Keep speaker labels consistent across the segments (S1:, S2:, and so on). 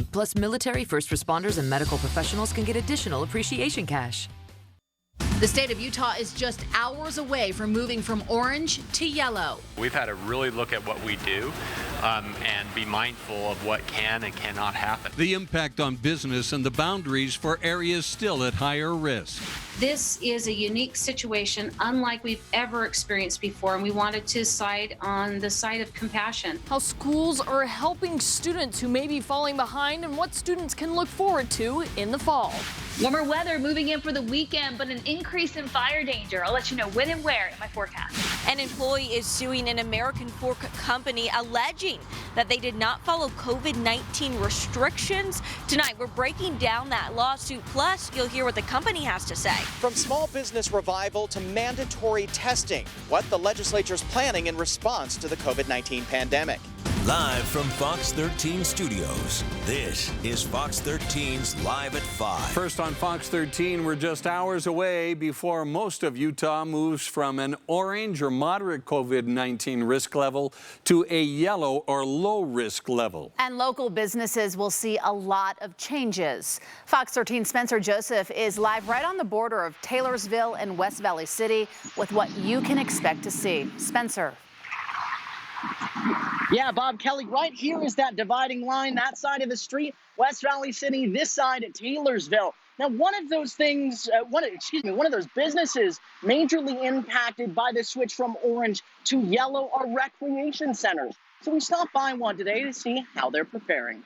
S1: Plus, military, first responders, and medical professionals can get additional appreciation cash.
S2: The state of Utah is just hours away from moving from orange to yellow.
S3: We've had to really look at what we do and be mindful of what can and cannot happen.
S4: The impact on business and the boundaries for areas still at higher risk.
S5: This is a unique situation, unlike we've ever experienced before, and we wanted to side on the side of compassion.
S6: How schools are helping students who may be falling behind and what students can look forward to in the fall.
S7: Warmer weather moving in for the weekend, but an increase in fire danger. I'll let you know when and where in my forecast.
S8: An employee is suing an American pork company alleging that they did not follow COVID-19 restrictions. Tonight, we're breaking down that lawsuit. Plus, you'll hear what the company has to say.
S9: From small business revival to mandatory testing, what the legislature's planning in response to the COVID-19 pandemic.
S10: Live from Fox 13 Studios, this is Fox 13's Live at 5.
S4: First on Fox 13, we're just hours away before most of Utah moves from an orange or moderate COVID-19 risk level to a yellow or low risk level.
S2: And local businesses will see a lot of changes. Fox 13 Spencer Joseph is live right on the border of Taylorsville and West Valley City with what you can expect to see. Spencer.
S11: Yeah, Bob Kelly, right here is that dividing line, that side of the street, West Valley City, this side at Taylorsville. Now, one of those things, one of those businesses majorly impacted by the switch from orange to yellow are recreation centers. So we stopped by one today to see how they're preparing.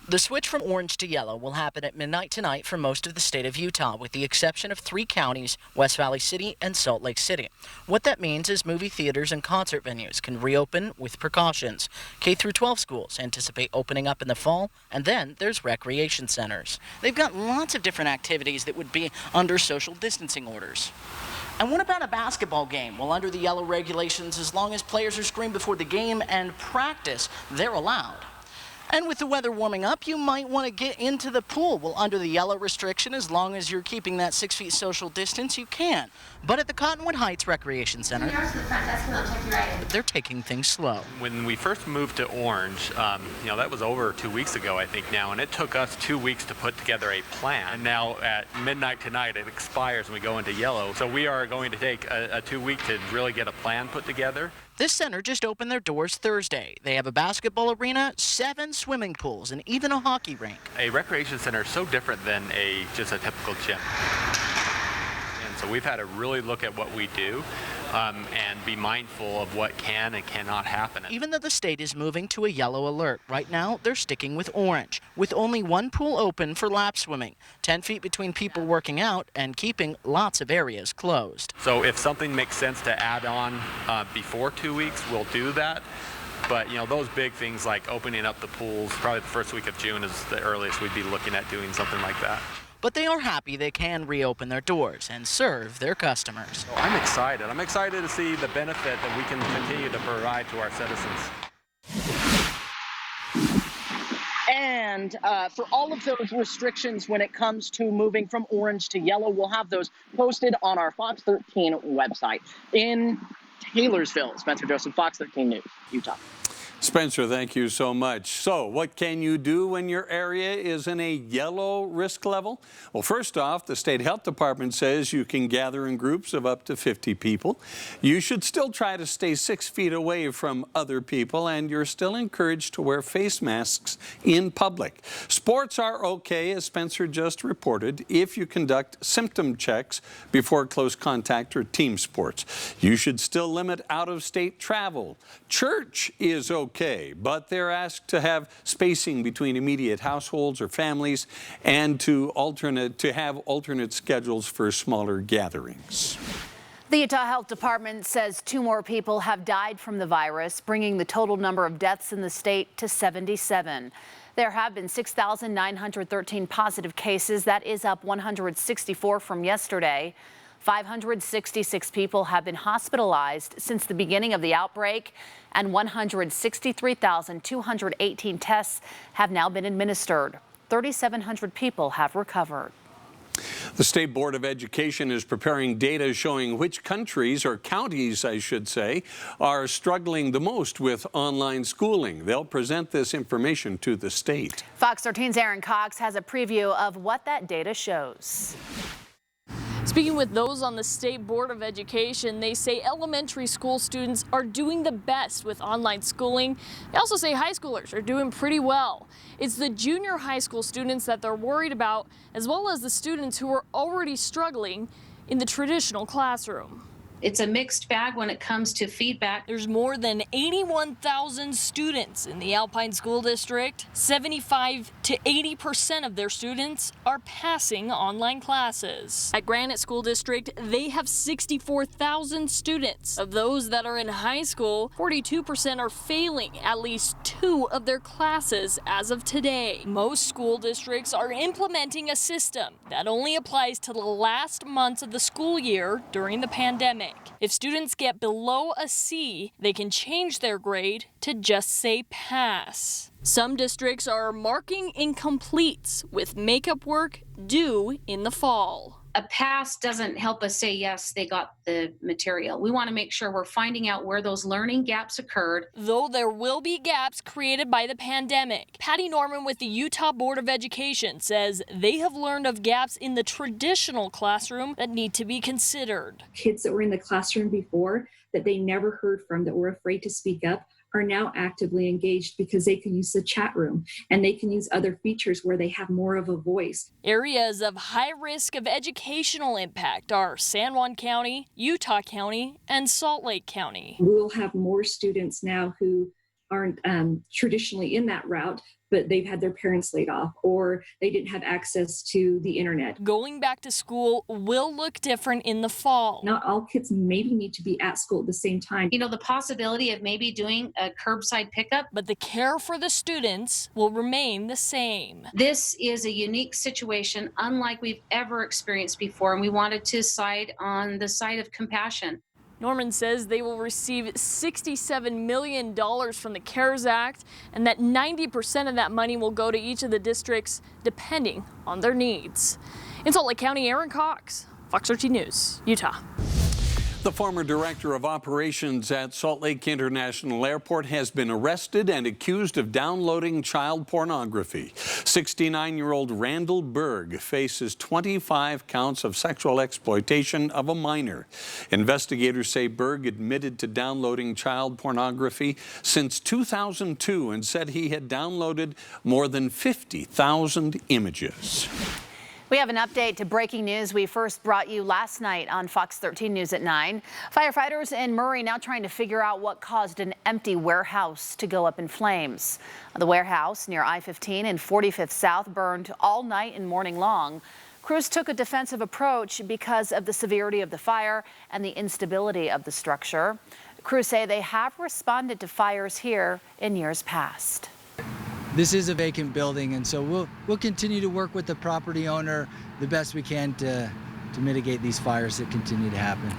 S12: The switch from orange to yellow will happen at midnight tonight for most of the state of Utah, with the exception of 3 counties, West Valley City and Salt Lake City. What that means is movie theaters and concert venues can reopen with precautions. K-12 schools anticipate opening up in the fall, and then there's recreation centers. They've got lots of different activities that would be under social distancing orders. And what about a basketball game? Well, under the yellow regulations, as long as players are screened before the game and practice, they're allowed. And with the weather warming up, you might want to get into the pool. Well, under the yellow restriction, as long as you're keeping that 6 feet social distance, you can. But at the Cottonwood Heights Recreation Center, they're taking things slow.
S3: When we first moved to orange, that was over 2 weeks ago, I think now, and it took us 2 weeks to put together a plan. And now at midnight tonight, it expires and we go into yellow. So we are going to take a 2 week to really get a plan put together.
S12: This center just opened their doors Thursday. They have a basketball arena, 7 swimming pools, and even a hockey rink.
S3: A recreation center is so different than just a typical gym. And so we've had to really look at what we do and be mindful of what can and cannot happen.
S12: Even though the state is moving to a yellow alert, right now they're sticking with orange, with only 1 pool open for lap swimming, 10 feet between people working out, and keeping lots of areas closed.
S3: So if something makes sense to add on before 2 weeks, we'll do that. But, those big things like opening up the pools, probably the first week of June is the earliest we'd be looking at doing something like that.
S12: But they are happy they can reopen their doors and serve their customers.
S3: I'm excited. I'm excited to see the benefit that we can continue to provide to our citizens.
S11: And for all of those restrictions when it comes to moving from orange to yellow, we'll have those posted on our Fox 13 website. In Taylorsville, Spencer Joseph, Fox 13 News, Utah.
S4: Spencer, thank you so much. So what can you do when your area is in a yellow risk level? Well, first off, the state health department says you can gather in groups of up to 50 people. You should still try to stay 6 feet away from other people, and you're still encouraged to wear face masks in public. Sports are okay, as Spencer just reported, if you conduct symptom checks before close contact or team sports. You should still limit out-of-state travel. Church is okay, but they're asked to have spacing between immediate households or families and to have alternate schedules for smaller gatherings.
S2: The Utah Health Department says 2 more people have died from the virus, bringing the total number of deaths in the state to 77. There have been 6,913 positive cases. That is up 164 from yesterday. 566 people have been hospitalized since the beginning of the outbreak, and 163,218 tests have now been administered. 3,700 people have recovered.
S4: The State Board of Education is preparing data showing which countries, or counties I should say, are struggling the most with online schooling. They'll present this information to the state.
S2: Fox 13's Aaron Cox has a preview of what that data shows.
S6: Speaking with those on the State Board of Education, they say elementary school students are doing the best with online schooling. They also say high schoolers are doing pretty well. It's the junior high school students that they're worried about, as well as the students who are already struggling in the traditional classroom.
S5: It's a mixed bag when it comes to feedback.
S6: There's more than 81,000 students in the Alpine School District. 75 to 80% of their students are passing online classes. At Granite School District, they have 64,000 students. Of those that are in high school, 42% are failing at least 2 of their classes as of today. Most school districts are implementing a system that only applies to the last months of the school year during the pandemic. If students get below a C, they can change their grade to just say pass. Some districts are marking incompletes with makeup work due in the fall.
S5: A pass doesn't help us say, yes, they got the material. We want to make sure we're finding out where those learning gaps occurred.
S6: Though there will be gaps created by the pandemic, Patty Norman with the Utah Board of Education says they have learned of gaps in the traditional classroom that need to be considered.
S13: Kids that were in the classroom before that they never heard from, that were afraid to speak up, are now actively engaged because they can use the chat room and they can use other features where they have more of a voice.
S6: Areas of high risk of educational impact are San Juan County, Utah County, and Salt Lake County.
S13: We'll have more students now who aren't traditionally in that route, but they've had their parents laid off or they didn't have access to the internet.
S6: Going back to school will look different in the fall.
S13: Not all kids maybe need to be at school at the same time.
S5: You know, the possibility of maybe doing a curbside pickup.
S6: But the care for the students will remain the same.
S5: This is a unique situation, unlike we've ever experienced before, and we wanted to side on the side of compassion.
S6: Norman says they will receive $67 million from the CARES Act and that 90% of that money will go to each of the districts depending on their needs. In Salt Lake County, Aaron Cox, Fox 13 News, Utah.
S4: The former director of operations at Salt Lake International Airport has been arrested and accused of downloading child pornography. 69-year-old Randall Berg faces 25 counts of sexual exploitation of a minor. Investigators say Berg admitted to downloading child pornography since 2002 and said he had downloaded more than 50,000 images.
S2: We have an update to breaking news we first brought you last night on Fox 13 News at 9. Firefighters in Murray now trying to figure out what caused an empty warehouse to go up in flames. The warehouse near I-15 and 45th South burned all night and morning long. Crews took a defensive approach because of the severity of the fire and the instability of the structure. Crews say they have responded to fires here in years past.
S14: This is a vacant building, and so we'll continue to work with the property owner the best we can to mitigate these fires that continue to happen.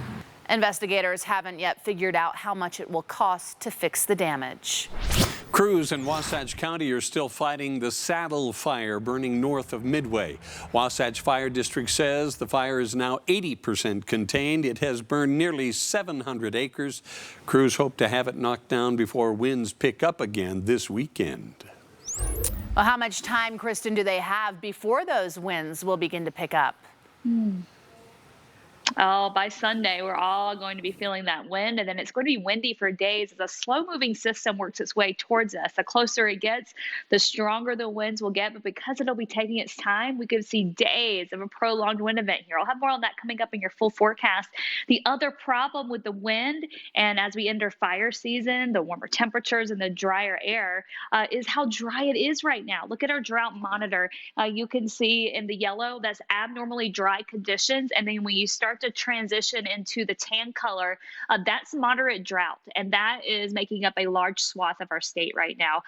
S2: Investigators haven't yet figured out how much it will cost to fix the damage.
S4: Crews in Wasatch County are still fighting the Saddle Fire burning north of Midway. Wasatch Fire District says the fire is now 80% contained. It has burned nearly 700 acres. Crews hope to have it knocked down before winds pick up again this weekend.
S2: Well, how much time, Kristen, do they have before those winds will begin to pick up?
S7: Oh, by Sunday, we're all going to be feeling that wind, and then it's going to be windy for days as a slow-moving system works its way towards us. The closer it gets, the stronger the winds will get, but because it'll be taking its time, we could see days of a prolonged wind event here. I'll have more on that coming up in your full forecast. The other problem with the wind, and as we enter fire season, the warmer temperatures and the drier air, is how dry it is right now. Look at our drought monitor. You can see in the yellow, that's abnormally dry conditions, and then when you start to transition into the tan color, that's moderate drought, and that is making up a large swath of our state right now.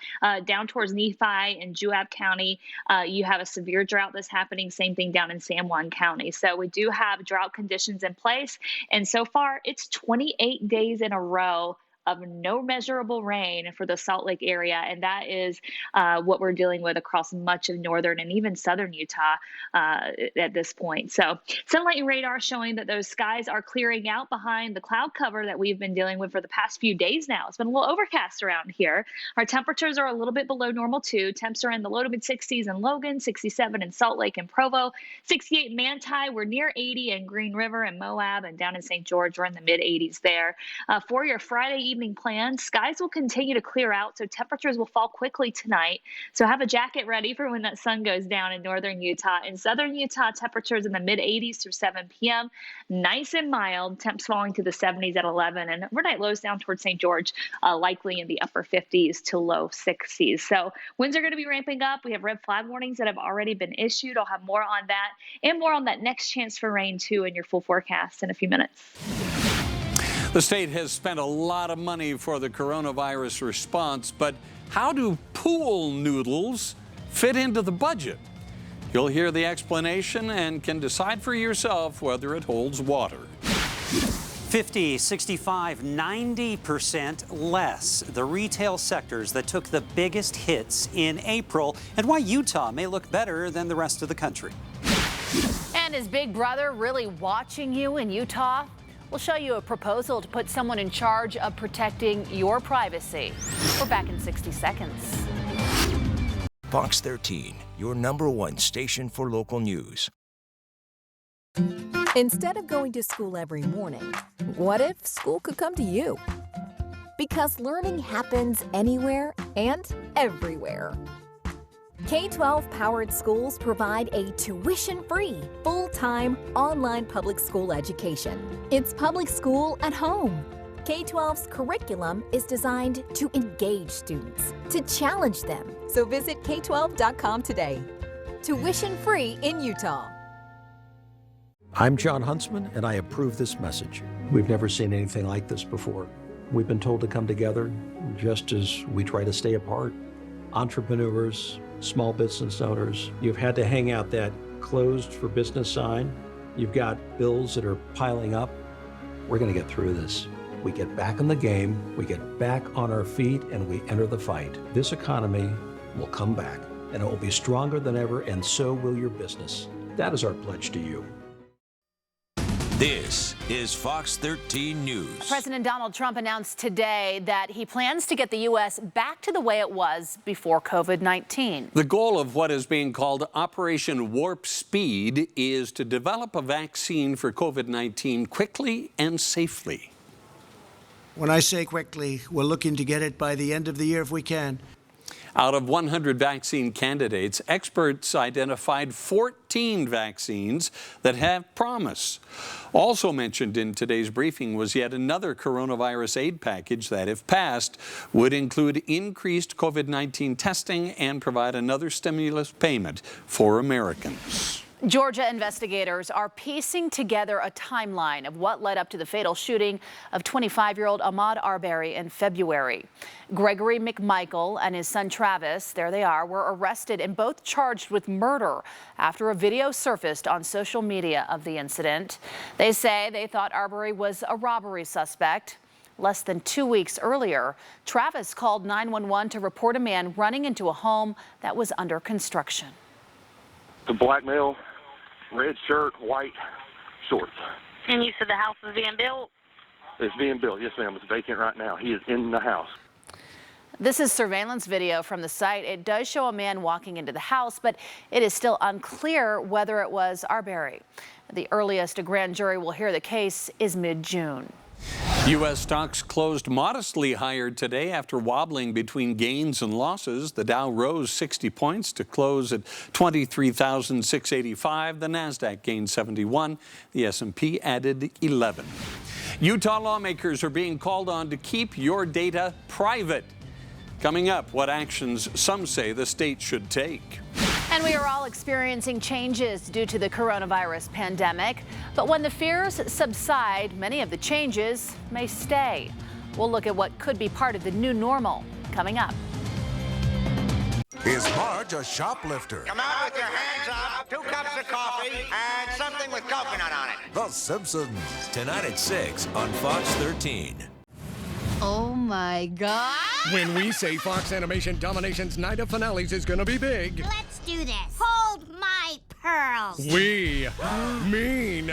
S7: Down towards Nephi and Juab County, you have a severe drought that's happening. Same thing down in San Juan County. So we do have drought conditions in place, and so far it's 28 days in a row of no measurable rain for the Salt Lake area. And that is what we're dealing with across much of northern and even southern Utah at this point. So satellite radar showing that those skies are clearing out behind the cloud cover that we've been dealing with for the past few days now. It's been a little overcast around here. Our temperatures are a little bit below normal too. Temps are in the low to mid 60s in Logan, 67 in Salt Lake and Provo, 68 in Manti. We're near 80 in Green River and Moab, and down in St. George, we're in the mid 80s there. For your Friday evening plans, skies will continue to clear out, so temperatures will fall quickly tonight. So have a jacket ready for when that sun goes down in northern Utah. In southern Utah, temperatures in the mid 80s through 7 p.m. Nice and mild, temps falling to the 70s at 11, and overnight lows down towards St. George, likely in the upper 50s to low 60s. So winds are going to be ramping up. We have red flag warnings that have already been issued. I'll have more on that and more on that next chance for rain too in your full forecast in a few minutes.
S4: The state has spent a lot of money for the coronavirus response, but how do pool noodles fit into the budget? You'll hear the explanation and can decide for yourself whether it holds water.
S15: 50, 65, 90% less. The retail sectors that took the biggest hits in April, and why Utah may look better than the rest of the country.
S2: And is Big Brother really watching you in Utah? We'll show you a proposal to put someone in charge of protecting your privacy. We're back in 60 seconds.
S10: Fox 13, your #1 station for local news.
S16: Instead of going to school every morning, what if school could come to you? Because learning happens anywhere and everywhere. K-12 powered schools provide a tuition-free, full-time, online public school education. It's public school at home. K-12's curriculum is designed to engage students, to challenge them. So visit K12.com today. Tuition-free in Utah.
S17: I'm John Huntsman, and I approve this message. We've never seen anything like this before. We've been told to come together just as we try to stay apart. Entrepreneurs, small business owners, you've had to hang out that closed for business sign. You've got bills that are piling up. We're going to get through this. We get back in the game, we get back on our feet, and we enter the fight. This economy will come back, and it will be stronger than ever, and so will your business. That is our pledge to you.
S10: This is Fox 13 News.
S2: President Donald Trump announced today that he plans to get the U.S. back to the way it was before COVID-19.
S4: The goal of what is being called Operation Warp Speed is to develop a vaccine for COVID-19 quickly and safely.
S18: When I say quickly, we're looking to get it by the end of the year if we can.
S4: Out of 100 vaccine candidates, experts identified 14 vaccines that have promise. Also mentioned in today's briefing was yet another coronavirus aid package that, if passed, would include increased COVID-19 testing and provide another stimulus payment for Americans.
S2: Georgia investigators are piecing together a timeline of what led up to the fatal shooting of 25-year-old Ahmaud Arbery in February. Gregory McMichael and his son Travis, there they are, were arrested and both charged with murder after a video surfaced on social media of the incident. They say they thought Arbery was a robbery suspect. Less than 2 weeks earlier, Travis called 911 to report a man running into a home that was under construction.
S19: The black male, red shirt, white shorts.
S20: And you said the house is being built?
S19: It's being built, yes ma'am. It's vacant right now. He is in the house.
S2: This is surveillance video from the site. It does show a man walking into the house, but it is still unclear whether it was Arbery. The earliest a grand jury will hear the case is mid-June.
S4: U.S. stocks closed modestly higher today after wobbling between gains and losses. The Dow rose 60 points to close at 23,685. The Nasdaq gained 71. The S&P added 11. Utah lawmakers are being called on to keep your data private. Coming up, what actions some say the state should take.
S2: And we are all experiencing changes due to the coronavirus pandemic. But when the fears subside, many of the changes may stay. We'll look at what could be part of the new normal coming up.
S21: Is Marge a shoplifter?
S22: Come out with your hands up, 2 cups of coffee, and something with coconut on it.
S21: The Simpsons.
S10: Tonight at 6 on Fox 13.
S1: Oh my God.
S8: When we say Fox Animation Domination's Night of Finales is gonna be big,
S1: Let's do this. Hold my pearls.
S8: we mean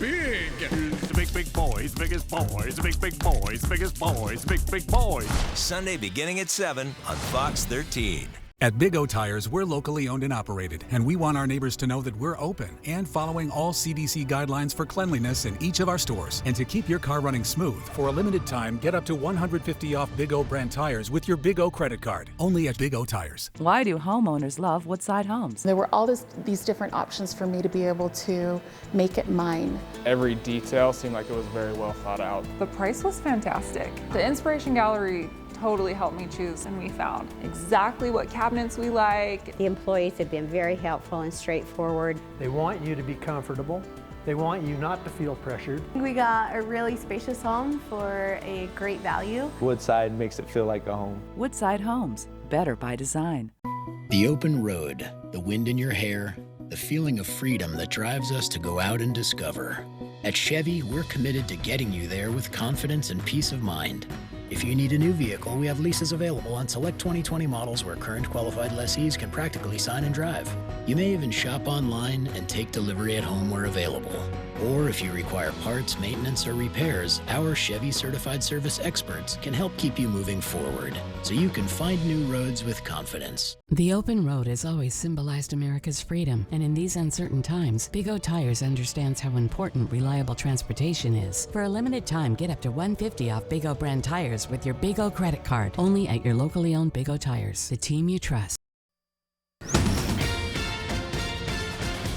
S8: big.
S21: The big boys, biggest boys, big boys, biggest boys, big boys.
S10: Sunday beginning at 7 on Fox 13.
S23: At Big O Tires, we're locally owned and operated, and we want our neighbors to know that we're open and following all CDC guidelines for cleanliness in each of our stores. And to keep your car running smooth, for a limited time, get up to $150 off Big O brand tires with your Big O credit card. Only at Big O Tires.
S24: Why do homeowners love Woodside Homes?
S25: There were all these different options for me to be able to make it mine.
S26: Every detail seemed like it was very well thought out.
S27: The price was fantastic. The Inspiration Gallery totally helped me choose, and we found exactly what cabinets we like.
S28: The employees have been very helpful and straightforward.
S29: They want you to be comfortable. They want you not to feel pressured.
S30: We got a really spacious home for a great value.
S31: Woodside makes it feel like a home.
S24: Woodside Homes, better by design.
S32: The open road, the wind in your hair, the feeling of freedom that drives us to go out and discover. At Chevy, we're committed to getting you there with confidence and peace of mind. If you need a new vehicle, we have leases available on select 2020 models where current qualified lessees can practically sign and drive. You may even shop online and take delivery at home where available. Or if you require parts, maintenance, or repairs, our Chevy certified service experts can help keep you moving forward so you can find new roads with confidence.
S33: The open road has always symbolized America's freedom, and in these uncertain times, Big O Tires understands how important reliable transportation is. For a limited time, get up to $150 off Big O brand tires with your Big O credit card, only at your locally owned Big O Tires, the team you trust.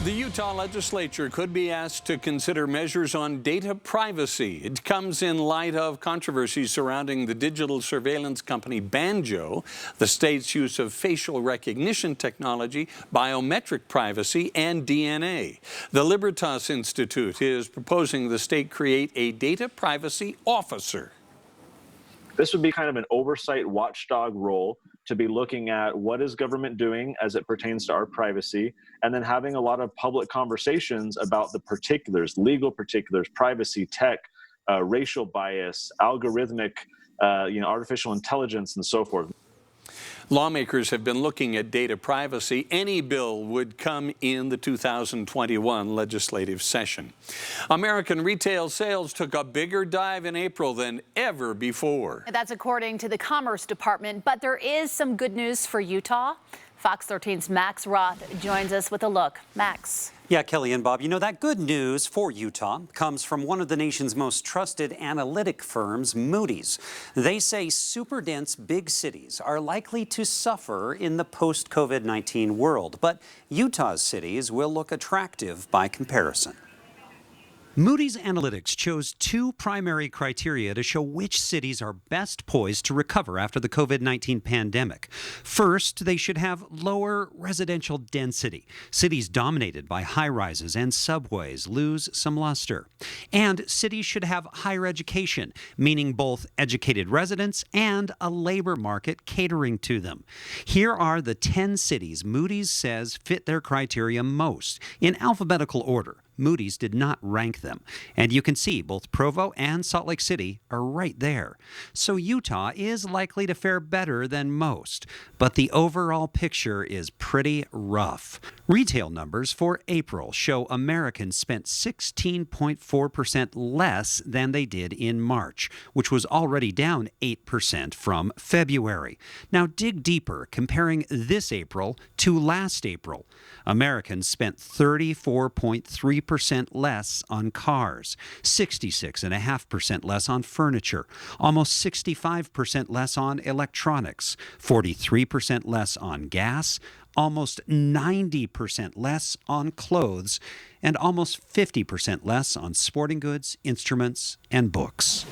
S4: The Utah legislature could be asked to consider measures on data privacy. It comes in light of controversies surrounding the digital surveillance company Banjo, the state's use of facial recognition technology, biometric privacy, and DNA. The Libertas Institute is proposing the state create a data privacy officer.
S34: This would be kind of an oversight watchdog role to be looking at what is government doing as it pertains to our privacy, and then having a lot of public conversations about the particulars, legal particulars, privacy, tech, racial bias, algorithmic, artificial intelligence, and so forth.
S4: Lawmakers have been looking at data privacy. Any bill would come in the 2021 legislative session. American retail sales took a bigger dive in April than ever before.
S2: That's according to the Commerce Department, but there is some good news for Utah. Fox 13's Max Roth joins us with a look. Max.
S15: Yeah, Kelly and Bob, you know that good news for Utah comes from one of the nation's most trusted analytic firms, Moody's. They say super dense big cities are likely to suffer in the post-COVID-19 world, but Utah's cities will look attractive by comparison. Moody's Analytics chose two primary criteria to show which cities are best poised to recover after the COVID-19 pandemic. First, they should have lower residential density. Cities dominated by high-rises and subways lose some luster. And cities should have higher education, meaning both educated residents and a labor market catering to them. Here are the 10 cities Moody's says fit their criteria most, in alphabetical order. Moody's did not rank them. And you can see both Provo and Salt Lake City are right there. So Utah is likely to fare better than most, but the overall picture is pretty rough. Retail numbers for April show Americans spent 16.4% less than they did in March, which was already down 8% from February. Now dig deeper, comparing this April to last April. Americans spent 34.3% less on cars, 66.5% less on furniture, almost 65% less on electronics, 43% less on gas, almost 90% less on clothes, and almost 50% less on sporting goods, instruments, and books.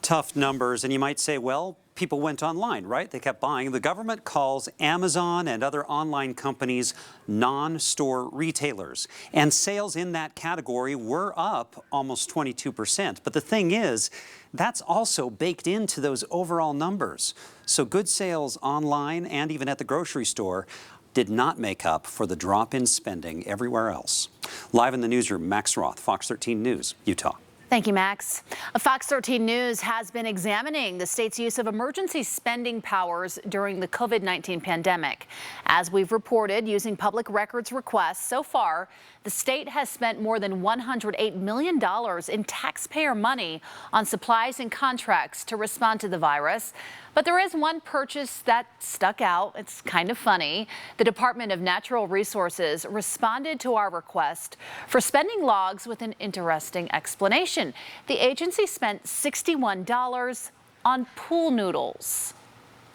S15: Tough numbers, and you might say, well, people went online, right? They kept buying. The government calls Amazon and other online companies non-store retailers. And sales in that category were up almost 22%. But the thing is, that's also baked into those overall numbers. So good sales online and even at the grocery store did not make up for the drop in spending everywhere else. Live in the newsroom, Max Roth, Fox 13 News, Utah.
S2: Thank you, Max. Fox 13 News has been examining the state's use of emergency spending powers during the COVID-19 pandemic. As we've reported, using public records requests, so far, the state has spent more than $108 million in taxpayer money on supplies and contracts to respond to the virus. But there is one purchase that stuck out. It's kind of funny. The Department of Natural Resources responded to our request for spending logs with an interesting explanation. The agency spent $61 on pool noodles.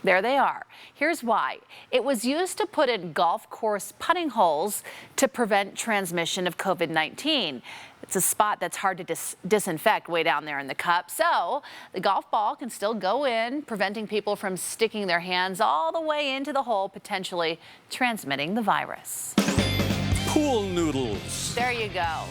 S2: There they are. Here's why. It was used to put in golf course putting holes to prevent transmission of COVID-19. It's a spot that's hard to disinfect way down there in the cup. So the golf ball can still go in, preventing people from sticking their hands all the way into the hole, potentially transmitting the virus.
S4: Pool noodles.
S2: There you go.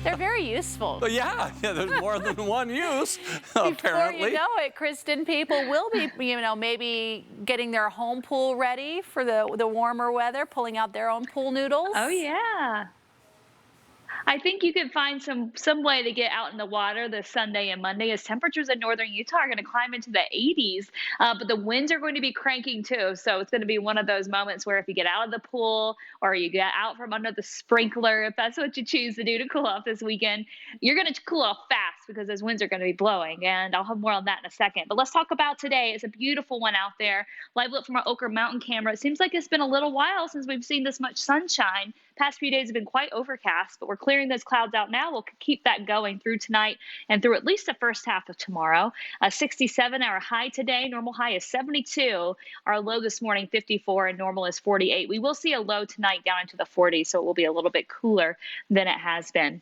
S2: They're very useful.
S4: Well, yeah, there's more than one use, apparently.
S2: Before you know it, Kristen, people will be, maybe getting their home pool ready for the warmer weather, pulling out their own pool noodles.
S3: Oh, yeah. I think you could find some way to get out in the water this Sunday and Monday, as temperatures in northern Utah are going to climb into the 80s, but the winds are going to be cranking too. So it's going to be one of those moments where if you get out of the pool or you get out from under the sprinkler, if that's what you choose to do to cool off this weekend, you're going to cool off fast because those winds are going to be blowing. And I'll have more on that in a second. But let's talk about today. It's a beautiful one out there. Live look from our Oquirrh Mountain camera. It seems like it's been a little while since we've seen this much sunshine. Past few days have been quite overcast, but we're clearing those clouds out now. We'll keep that going through tonight and through at least the first half of tomorrow. 67 our high today. Normal high is 72. Our low this morning 54 and normal is 48. We will see a low tonight down into the 40s, so it will be a little bit cooler than it has been,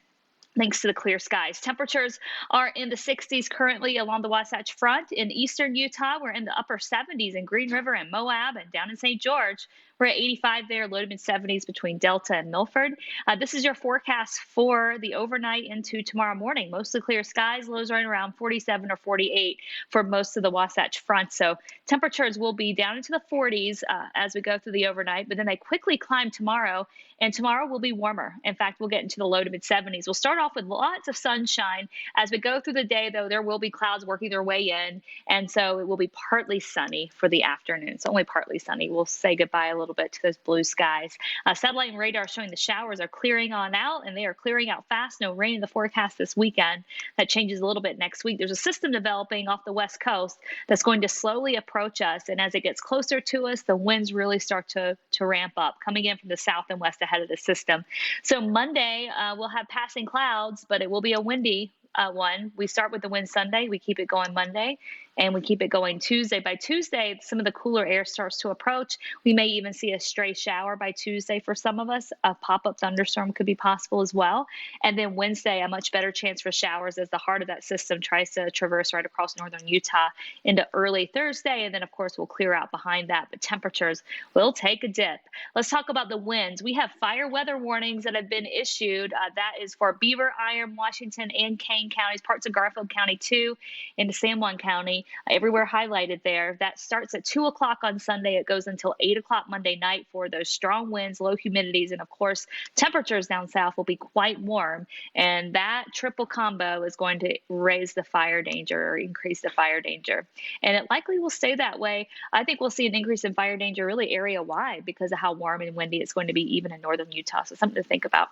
S3: thanks to the clear skies. Temperatures are in the 60s currently along the Wasatch Front. In eastern Utah, we're in the upper 70s in Green River and Moab, and down in St. George, we're at 85 there, low to mid 70s between Delta and Milford. This is your forecast for the overnight into tomorrow morning. Mostly clear skies, lows right around 47 or 48 for most of the Wasatch Front. So temperatures will be down into the 40s as we go through the overnight, but then they quickly climb tomorrow, and tomorrow will be warmer. In fact, we'll get into the low to mid 70s. We'll start off with lots of sunshine. As we go through the day, though, there will be clouds working their way in, and so it will be partly sunny for the afternoon. So only partly sunny. We'll say goodbye a little bit to those blue skies. Satellite and radar showing the showers are clearing on out, and they are clearing out fast. No rain in the forecast this weekend. That changes a little bit next week. There's a system developing off the west coast that's going to slowly approach us, and as it gets closer to us, the winds really start to ramp up, coming in from the south and west ahead of the system. So Monday, we'll have passing clouds, but it will be a windy one. We start with the wind Sunday. We keep it going Monday, and we keep it going Tuesday. By Tuesday, some of the cooler air starts to approach. We may even see a stray shower by Tuesday for some of us. A pop-up thunderstorm could be possible as well. And then Wednesday, a much better chance for showers as the heart of that system tries to traverse right across northern Utah into early Thursday. And then, of course, we'll clear out behind that, but temperatures will take a dip. Let's talk about the winds. We have fire weather warnings that have been issued. That is for Beaver, Iron, Washington, and Kane counties, parts of Garfield County too, into San Juan County. Everywhere highlighted there. That starts at 2 o'clock on Sunday. It goes until 8 o'clock Monday night for those strong winds, low humidities, and of course, temperatures down south will be quite warm. And that triple combo is going to raise the fire danger or increase the fire danger. And it likely will stay that way. I think we'll see an increase in fire danger really area-wide because of how warm and windy it's going to be even in northern Utah. So something to think about.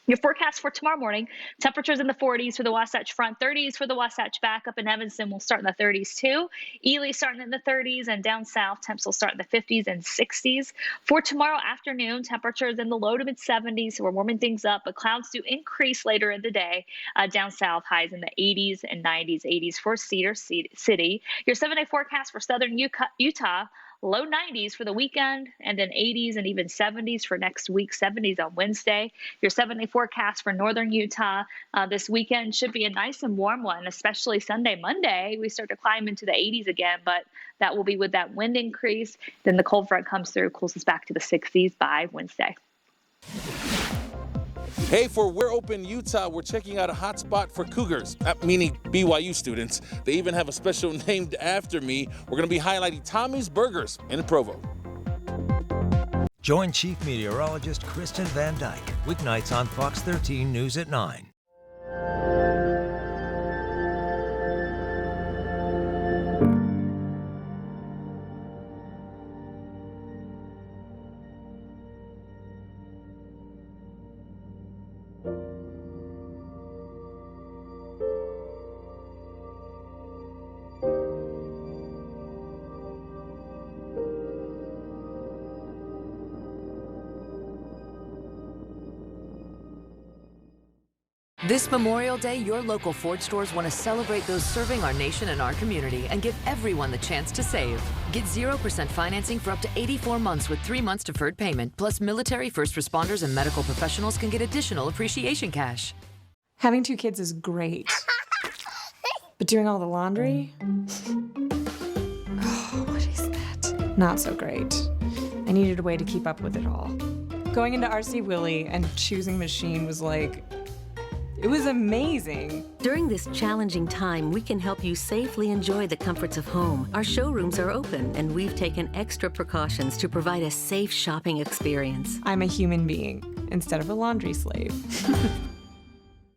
S3: Your forecast for tomorrow morning, temperatures in the 40s for the Wasatch Front, 30s for the Wasatch back up in Evanston. We'll start in the 30s too. Ely starting in the 30s, and down south, temps will start in the 50s and 60s. For tomorrow afternoon, temperatures in the low to mid 70s. So we're warming things up, but clouds do increase later in the day. Down south, highs in the 80s and 90s, 80s for Cedar City. Your 7-day forecast for southern Utah. Low 90s for the weekend, and then 80s and even 70s for next week, 70s on Wednesday. Your 7-day forecast for northern Utah this weekend should be a nice and warm one, especially Sunday, Monday. We start to climb into the 80s again, but that will be with that wind increase. Then the cold front comes through, cools us back to the 60s by Wednesday.
S5: Hey, for We're Open Utah, we're checking out a hot spot for Cougars, meaning BYU students. They even have a special named after me. We're going to be highlighting Tommy's Burgers in Provo.
S6: Join Chief Meteorologist Kristen Van Dyke weeknights on Fox 13 News at 9.
S1: This Memorial Day, your local Ford stores want to celebrate those serving our nation and our community and give everyone the chance to save. Get 0% financing for up to 84 months with 3 months deferred payment. Plus, military, first responders, and medical professionals can get additional appreciation cash.
S27: Having 2 kids is great. But doing all the laundry? Oh, what is that? Not so great. I needed a way to keep up with it all. Going into RC Willey and choosing machine was like, it was amazing.
S6: During this challenging time, we can help you safely enjoy the comforts of home. Our showrooms are open, and we've taken extra precautions to provide a safe shopping experience.
S27: I'm a human being instead of a laundry slave.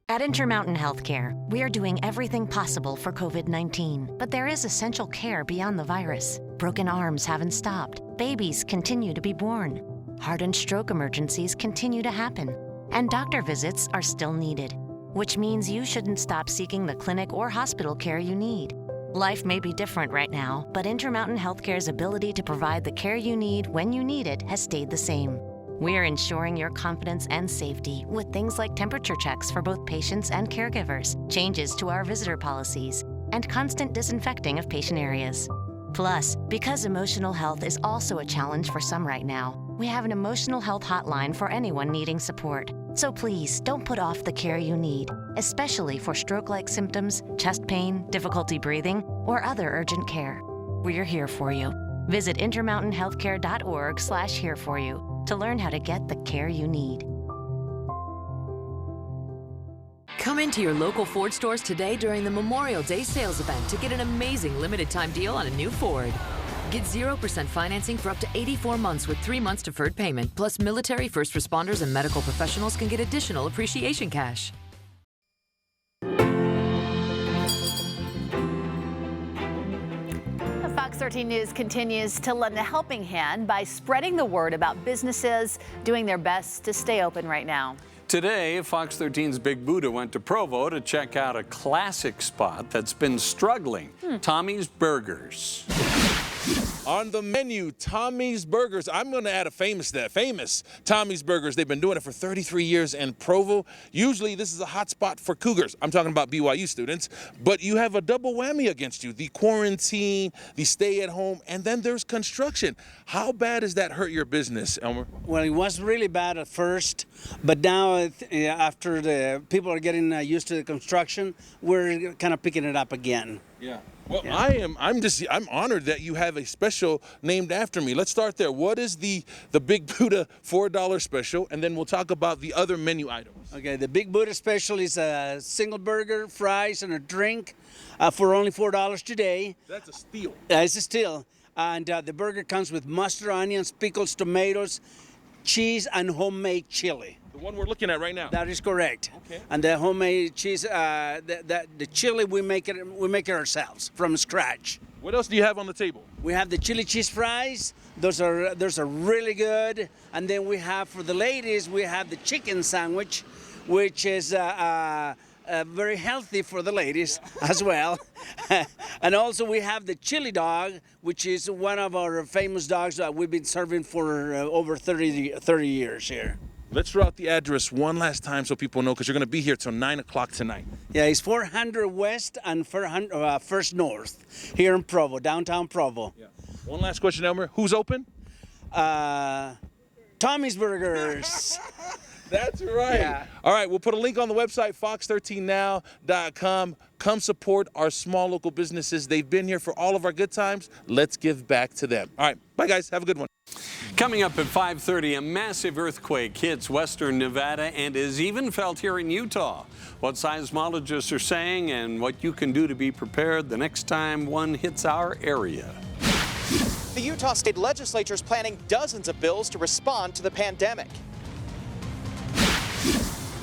S7: At Intermountain Healthcare, we are doing everything possible for COVID-19. But there is essential care beyond the virus. Broken arms haven't stopped. Babies continue to be born. Heart and stroke emergencies continue to happen. And doctor visits are still needed, which means you shouldn't stop seeking the clinic or hospital care you need. Life may be different right now, but Intermountain Healthcare's ability to provide the care you need when you need it has stayed the same. We're ensuring your confidence and safety with things like temperature checks for both patients and caregivers, changes to our visitor policies, and constant disinfecting of patient areas. Plus, because emotional health is also a challenge for some right now, we have an emotional health hotline for anyone needing support. So please, don't put off the care you need, especially for stroke-like symptoms, chest pain, difficulty breathing, or other urgent care. We're here for you. Visit intermountainhealthcare.org/here-for-you to learn how to get the care you need.
S1: Come into your local Ford stores today during the Memorial Day sales event to get an amazing limited-time deal on a new Ford. Get 0% financing for up to 84 months with 3 months deferred payment. Plus, military, first responders, and medical professionals can get additional appreciation cash.
S2: Fox 13 News continues to lend a helping hand by spreading the word about businesses doing their best to stay open right now.
S4: Today, Fox 13's Big Buddha went to Provo to check out a classic spot that's been struggling, Tommy's Burgers.
S5: On the menu, Tommy's Burgers. I'm going to add a famous Tommy's Burgers. They've been doing it for 33 years in Provo. Usually this is a hot spot for Cougars. I'm talking about BYU students. But you have a double whammy against you. The quarantine, the stay at home, and then there's construction. How bad does that hurt your business, Elmer?
S9: Well, it was really bad at first, but now after the people are getting used to the construction, we're kind of picking it up again.
S5: Yeah. Well, yeah. I'm honored that you have a special named after me. Let's start there. What is the Big Buddha $4 special? And then we'll talk about the other menu items.
S9: Okay, the Big Buddha special is a single burger, fries, and a drink for only $4 today.
S5: That's a steal.
S9: It's a steal. And the burger comes with mustard, onions, pickles, tomatoes, cheese, and homemade chili.
S5: The one we're looking at right now.
S9: That is correct.
S5: Okay.
S9: And the homemade cheese, the chili, we make it ourselves from scratch.
S5: What else do you have on the table?
S9: We have the chili cheese fries. Those are really good. And then we have, for the ladies, we have the chicken sandwich, which is very healthy for the ladies as well. And also we have the chili dog, which is one of our famous dogs that we've been serving for over 30 years here.
S5: Let's throw out the address one last time so people know, because you're going to be here till 9 o'clock tonight.
S9: Yeah, it's 400 West and 1st North here in Provo, downtown Provo.
S5: Yeah. One last question, Elmer. Who's open?
S9: Tommy's Burgers.
S5: That's right. Yeah. All right, we'll put a link on the website, fox13now.com. Come support our small local businesses. They've been here for all of our good times. Let's give back to them. All right, bye, guys. Have a good one.
S4: Coming up at 5:30, a massive earthquake hits western Nevada and is even felt here in Utah. What seismologists are saying and what you can do to be prepared the next time one hits our area.
S11: The Utah State Legislature is planning dozens of bills to respond to the pandemic.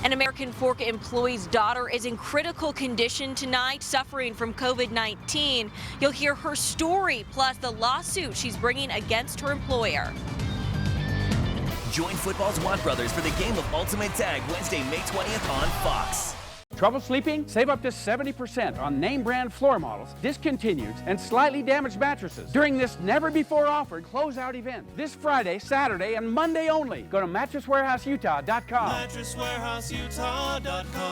S12: An American Fork employee's daughter is in critical condition tonight, suffering from COVID-19. You'll hear her story, plus the lawsuit she's bringing against her employer.
S13: Join football's Watt Brothers for the game of Ultimate Tag Wednesday, May 20th on Fox.
S14: Trouble sleeping? Save up to 70% on name brand floor models, discontinued, and slightly damaged mattresses during this never-before-offered closeout event. This Friday, Saturday, and Monday only. Go to MattressWarehouseUtah.com.
S16: MattressWarehouseUtah.com.